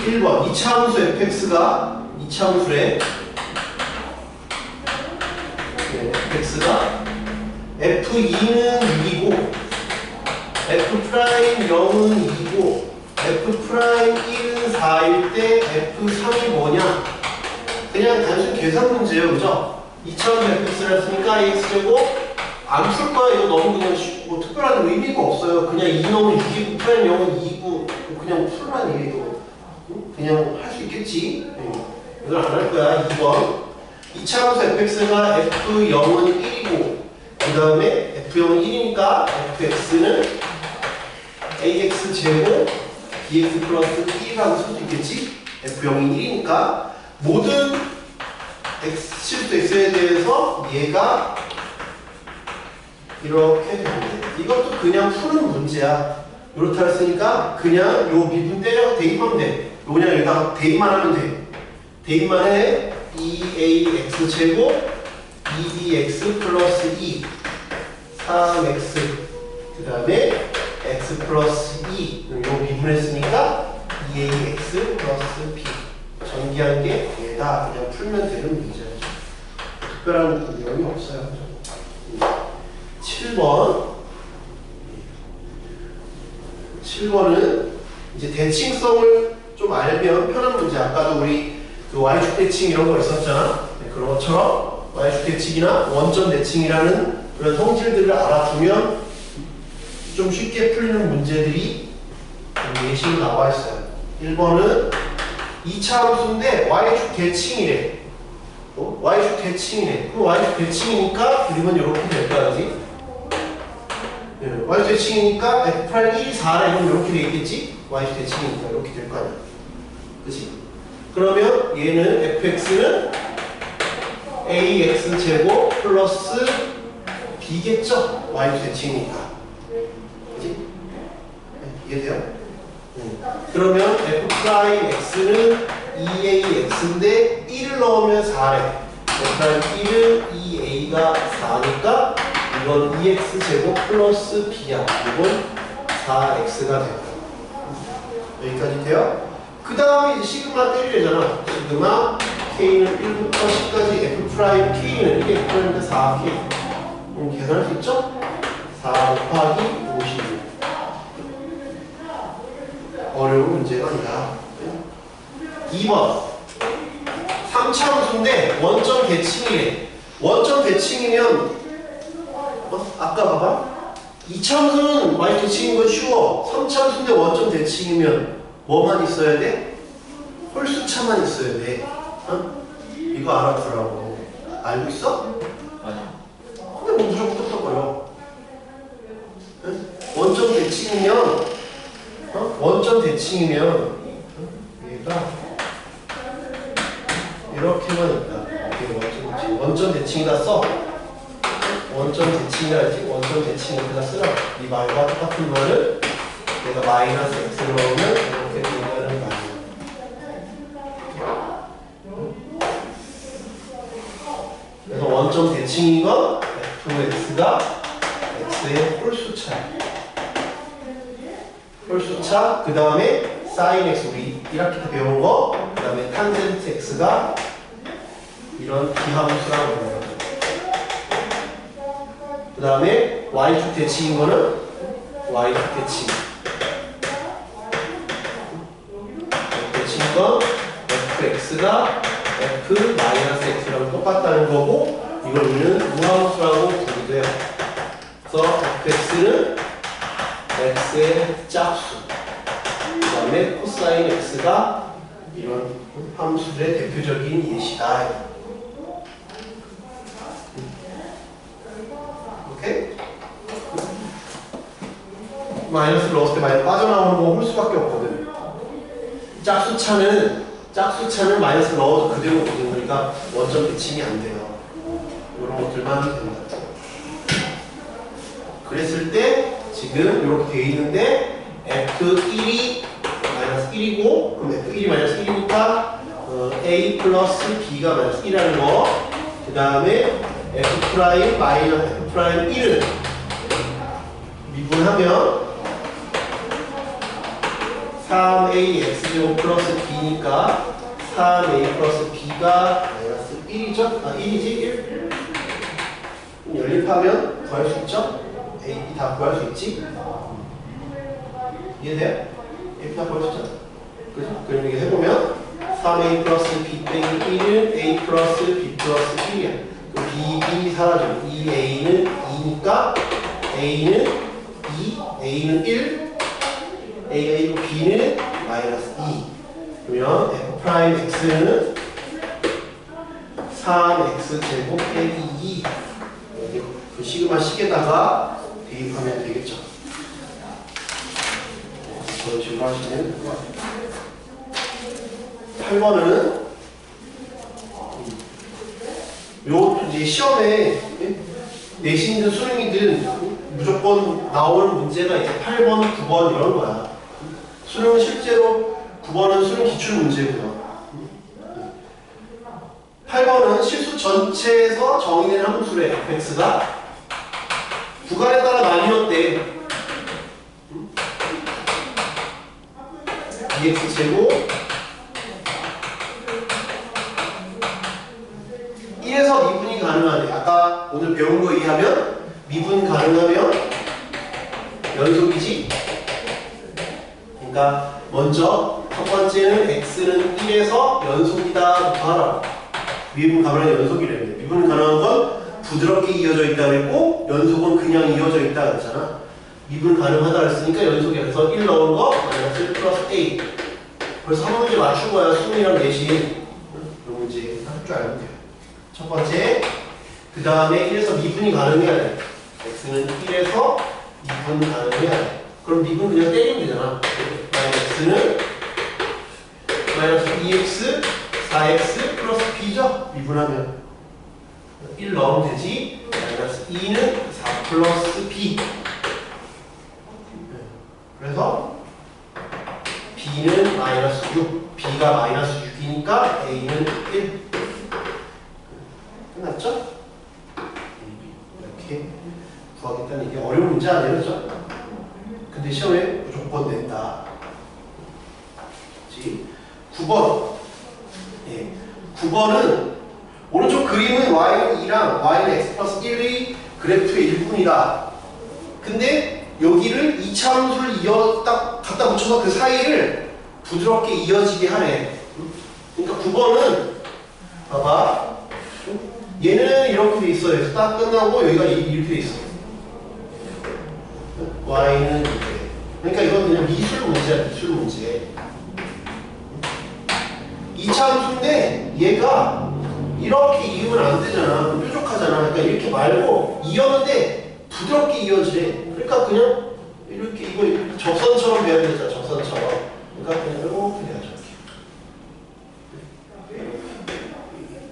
1번 2차 함수 fx가 2차 함수래. fx가 f2는 6이고 f'0은 2이고 f'1은 4일 때 f3이 뭐냐? 그냥 단순 계산 문제예요. 그죠? 2차원 fx를 했으니까 x제곱 안 풀 거야. 이거 너무 그냥 뭐 특별한 의미가 없어요. 그냥 2 넣으면 6이고 프라임 0은 2이고 그냥 풀만 이래요. 그냥 할 수 있겠지. 이걸 안 할 거야. 2번 2차 함수 fx가 f0은 1이고 그 다음에 f0은 1이니까 fx는 ax 제곱 bx 플러스 1이라고 쓸 수 있겠지. f0이 1이니까 모든 x 실수 x에 대해서 얘가 이렇게 되는데 이것도 그냥 푸는 문제야. 요렇게 했으니까 그냥 요 미분 때려 대입하면 돼. 요 그냥 여기다가 대입만 하면 돼. 대입만 해. 2ax 제곱 2bx 플러스 2 3x 그 다음에 x 플러스 2 요 미분했으니까 2ax 플러스 b 전기한 게 얘다. 그냥 풀면 되는 문제죠. 특별한 내용이 없어요. 7번은 이제 대칭성을 좀 알면 편한 문제. 아까도 우리 그 y축 대칭 이런 거 있었잖아. 네, 그런 것처럼 y축 대칭이나 원점 대칭이라는 그런 성질들을 알아두면 좀 쉽게 풀리는 문제들이 예시로 나와 있어요. 1번은 2차 함수인데 y축 대칭이래. y축 대칭이네. 그럼 y축 대칭이니까 그림은 이렇게 될 거야, 그지? 네, y축 대칭이니까 f'1이 4라 이러면 이렇게 돼 있겠지? y축 대칭이니까 이렇게 될 거 아니야. 그치? 그러면 얘는 fx는 ax 제곱 플러스 b겠죠? y축 대칭이니까. 그치? 네, 이해돼요? 그러면 f'x는 2ax인데 1을 넣으면 4래. f'1은 2a가 4니까 이건 2x 제곱 플러스 b야. 이건 4x가 돼요. 여기까지 돼요? 그 다음에 이제 시그마 때리래잖아. 시그마 k는 1부터 10까지 f' k는 이게 f'니까 4k. 계산할 수 있죠? 4 곱하기 56. 어려운 문제가 아니다. 2번 3차 함수인데 원점 대칭이래. 원점 대칭이면 아까 봐봐 2차 함수는 y 대칭인 건 쉬워. 3차 함수인데 원점 대칭이면 뭐만 있어야 돼? 홀수차만 있어야 돼. 어? 이거 알아두라고. 알고 있어? 아니요. 근데 뭐 무조건 똑똑거려. 원점 대칭이면 원점 대칭이면 얘가 이렇게만 있다. 이게 원점 대칭이다 써. 원점 대칭이라 했지. 원점 대칭에다 쓰라. 이 말과 똑같은 말을 내가 마이너스 x를 넣으면 이렇게 된다는 말이야. 그래서 원점 대칭인 건 fx가 x의 홀수차야. 홀수차, 그 다음에 sin x 우리 1학기 때 배운 거, 그 다음에 탄젠트 x가 이런 비함수라고 부르는 거죠. 그 다음에 y축 대칭인 거는 y축 대칭. 대칭인 건 fx가 f-x랑 똑같다는 거고, 이걸 우리는 무함수라고 부르기도 해요. 그래서 fx는 x의 짝수, 그 다음에 코사인 x가 이런 함수들의 대표적인 예시다. 오케이? 마이너스를 넣었을 때 마이너스 빠져나오는 건 홀수밖에 없거든. 짝수차는 마이너스를 넣어도 그대로거든. 그러니까 원점 대칭이 안 돼요. 이런 것들만 된다. 그랬을 때 지금 이렇게 돼 있는데 f1이 마이너스 1이고, 그럼 f1이 마이너스 1이니까 a 플러스 b가 마이너스 1이라는 거, 그 다음에 f 프라임 마이너스 f 프라임 1은 미분하면 3a x제곱 플러스 b니까 3a 플러스 b가 마이너스 1이죠? 아 1이지? 1? 연립하면 구할 수 있죠? a, b 다 구할 수 있지? 이해돼요? a, b 다 구할 수 있잖아. 그죠? 그럼 이렇게 해보면 3a 플러스 b 빼기 1은 a 플러스 b 플러스 1이야. b, b 사라져. 2a는 2니까 a는 2, a는 1, a가 1이고 b는 마이너스 2. 그러면 f 프라임 x는 3x 제곱 빼기 2. 그 시그마 식에다가 대입하면 되겠죠. 그런 식으로 하시면 8번은 요 이제 시험에 내신이든 수능이든 무조건 나오는 문제가 이제 8번, 9번 이런 거야. 수능은 실제로 9번은 수능 기출 문제고요. 8번은 실수 전체에서 정의된 함수래. fx가 구간에 따라 나뉘었대. 2x제곱 1에서 미분이 가능하네. 아까 오늘 배운 거 이해하면 미분 가능하면 연속이지. 그러니까 먼저 첫 번째는 x는 1에서 연속이다부터 하라고. 미분 가능한 연속이래요. 미분 가능한 건 부드럽게 이어져 있다 그랬고 연속은 그냥 이어져 있다 그랬잖아. 미분 가능하다 그랬으니까 연속이야. 그래서 1 넣은 거 마이너스 1 플러스 a. 그래서 한 문제 맞춘 거야. 수능이랑 내신. 이 문제 할 줄 알면 돼요. 첫 번째. 그 다음에 1에서 미분이 가능해야 돼. x는 1에서 미분 가능해야 돼. 그럼 미분 그냥 때리면 되잖아. x는 마이너스 2x 4x 플러스 b죠? 미분하면 1 넣으면 되지. 마이너스 2는 4 플러스 b. 그래서 b는 마이너스 6. b가 마이너스 6이니까 a는 1. 끝났죠? 이렇게 구하겠다는 이게 어려운 문제 아니에요, 그렇죠? 근데 시험에 무조건 낸다. 그렇지? 9번. 예. 9번은 오른쪽 그림은 y는 2랑 y는 x 플러스 1의 그래프의 일분이다. 근데 여기를 2차 함수를 갖다 붙여서 그 사이를 부드럽게 이어지게 하네. 그러니까 9번은 봐봐. 얘는 이렇게 돼 있어요. 그래서 딱 끝나고 여기가 이렇게 돼 있어. y는 이렇게. 그러니까 이건 그냥 미술 문제야, 미술 문제. 2차 함수인데 얘가 이렇게 이으면 안 되잖아. 뾰족하잖아. 그러니까 이렇게 말고 이었는데 부드럽게 이어지래. 그러니까 그냥 이렇게 이거 접선처럼 배워야 되잖아. 접선처럼. 그러니까 그냥 이렇게 돼야죠.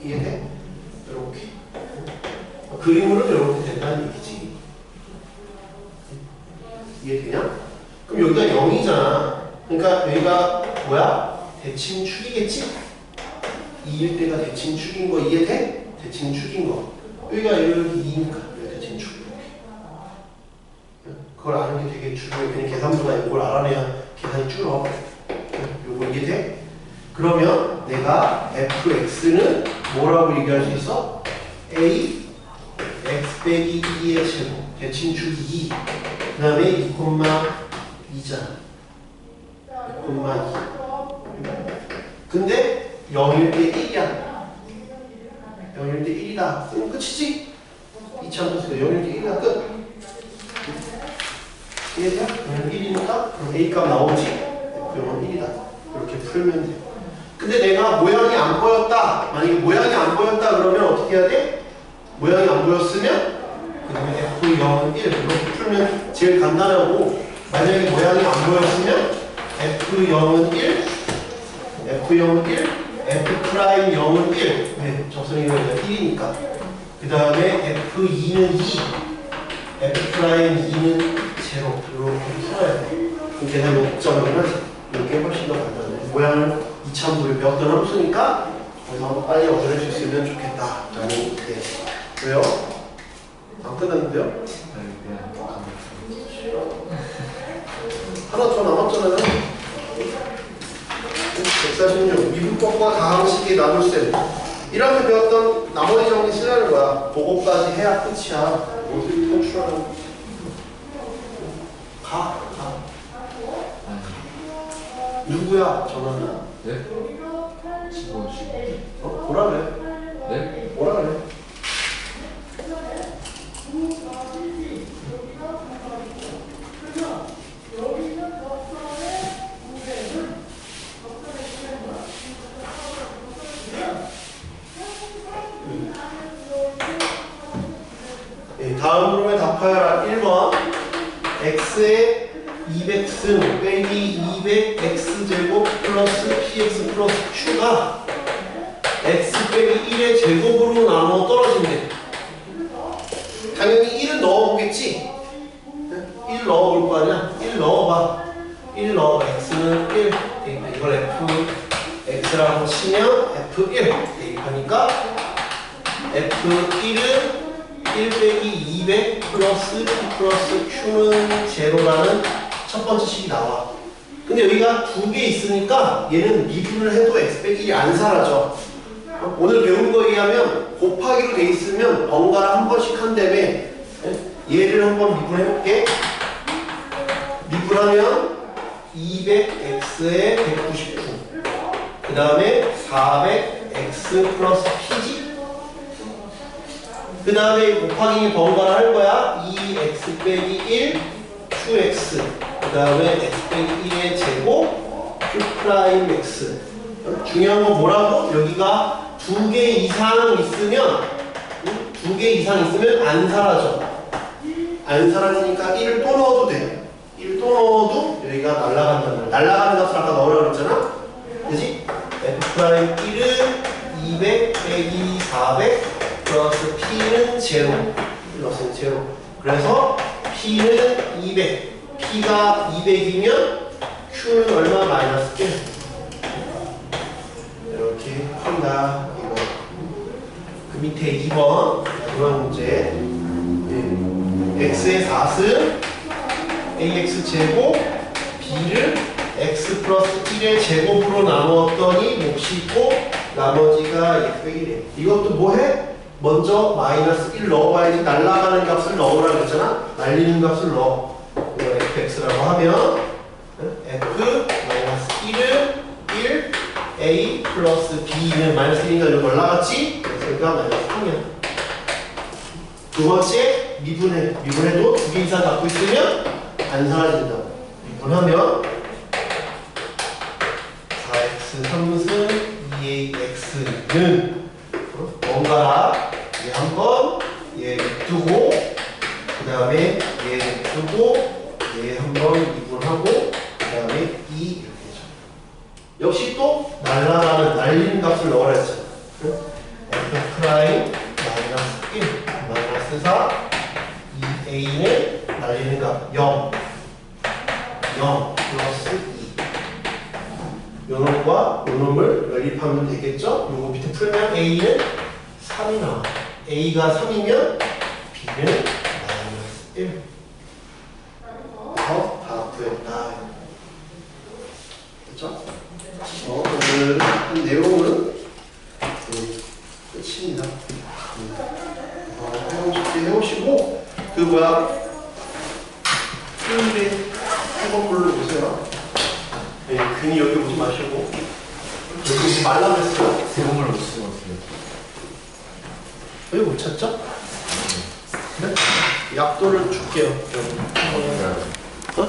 이해돼? 이렇게. 그림으로 이렇게 된다는 얘기지. 이해되냐? 그럼 여기가 0이잖아. 그러니까 여기가 뭐야? 대칭축이겠지? 2일 때가 대칭축인 거 이해돼? 대칭축인 거. 여기가 여기 2니까 여기 대칭축. 그걸 아는 게 되게 중요해. 그냥 계산보다 이걸 알아내야 계산이 줄어. 요거 이해돼? 그러면 내가 fx는 뭐라고 얘기할 수 있어? a x 빼기 2의 제곱. 대칭축 2. 그 다음에 2,2잖아. 2,2. 근데 0일 때 1이야. 0일 때 1이다. 그럼 끝이지? 2차 함수가 0일 때 1이다. 끝. 이해돼? 0일 1이니까 그럼 A 값 나오지? 그러면 1이다. 이렇게 풀면 돼. 근데 내가 모양이 안 보였다. 만약에 모양이 안 보였다 그러면 어떻게 해야 돼? 모양이 안 보였으면 그 다음에 F0은 1 이렇게 풀면 제일 간단하고, 만약에 모양이 안 보였으면 F0은 1, F0은 1, F'0은 1. 네, 접선이 1이니까. 그 다음에 F2는 2, F'2는 0. 이렇게 풀어야 돼. 그럼 계산이 목적이면 이렇게 훨씬 더 간단해. 모양을 2차 함수를 배웠던 함수니까 거기서 빨리 얻어낼 수 있으면 좋겠다. 라는 네. 왜요? 안 끝났는데요? 하나 더 남았잖아요. 146. 미분법과 가항식의 나눗셈. 이렇게 배웠던 나머지 정리 쓰라는 거야. 그거까지 해야 끝이야. 어떻게 탈출하는 가. 누구야? 전화는? 네? 지금 뭐라 그래? 네? 뭐라 그래? 다음으로 답하여라. 1번 x의 200승 빼기 200x제곱 플러스 px 플러스 q가 x 빼기 1의 제곱으로 나눠 떨어진대. 당연히 1은 넣어보겠지? 1 넣어볼 거 아니야? 1 넣어봐. 1 넣어봐. x는 1. 이걸 x라고 치면 f1 대입하니까 f1은 1 빼기 200 플러스 p 플러스 q는 제로라는 첫 번째 식이 나와. 근데 여기가 두 개 있으니까 얘는 미분을 해도 x 빼기 1이 안 사라져. 오늘 배운 거에 의하면 곱하기로 돼 있으면 번갈아 한 번씩 한다음에 얘를 한번 미분해볼게. 미분하면 200x에 199. 그 다음에 400x 플러스 p지. 그 다음에 곱하기 번갈아 할 거야. 2x 빼기 1 qx. 그 다음에 x 빼기 1의 제곱 q 프라임 x. 중요한 건 뭐라고? 여기가 두 개 이상 있으면 안 사라져. 안 사라지니까 1을 또 넣어도 돼. 1을 또 넣어도 여기가 날아간다는 거야. 날아가는 값을 아까 넣으라고 그랬잖아? 그지? f' 1은 200 빼기 400 플러스 p는 제로. 플러스 제로. 그래서 p는 200. p가 200이면 q는 얼마? 마이너스 1. 이렇게 한다. 이거. 그 밑에 2번 마지막 문제. x의 4승 ax 제곱 b를 x 플러스 1의 제곱으로 나누었더니 몫이 있고 나머지가 x 빼기 1. 이것도 뭐해? 먼저 마이너스 1 넣어봐야지. 날아가는 값을 넣으라 그랬잖아. 날리는 값을 넣어. 이걸 fx라고 하면 f 마이너스 1은 1 a 플러스 b는 마이너스 1인가 이렇게 올라갔지? 그래서 여기가 마이너스 3이야. 두 번째 미분해도 두 개 이상 갖고 있으면 안 사라진다. 미분하면 4x 3승 2ax는 번갈아 얘 한 번, 얘 냅두고 그 다음에 얘 냅두고 얘 한 번 미분하고 그 다음에 2 이렇게 해줘. 역시 또 날리는 값을 넣으라 했잖아. f 프라임 마이너스 1 마이너스 4 2a는 날리는 값 0 플러스 2 요놈과 요놈을 연립하면 되겠죠? 요거 밑에 풀면 a는 3이 나와. a가 3이면 b는 마이너스 1. 그래서 다 구했다. 그렇죠? 오늘 한 내용은 끝입니다. 해오시고 그 뭐야 수요일에 학원물로 오세요. 네, 괜히 여기 오지 마시고 여기 오지 말라 그랬어요. 세금을 못 쓰고 왔어요. 여기 못 찾죠? 그래? 약도를 줄게요. 어?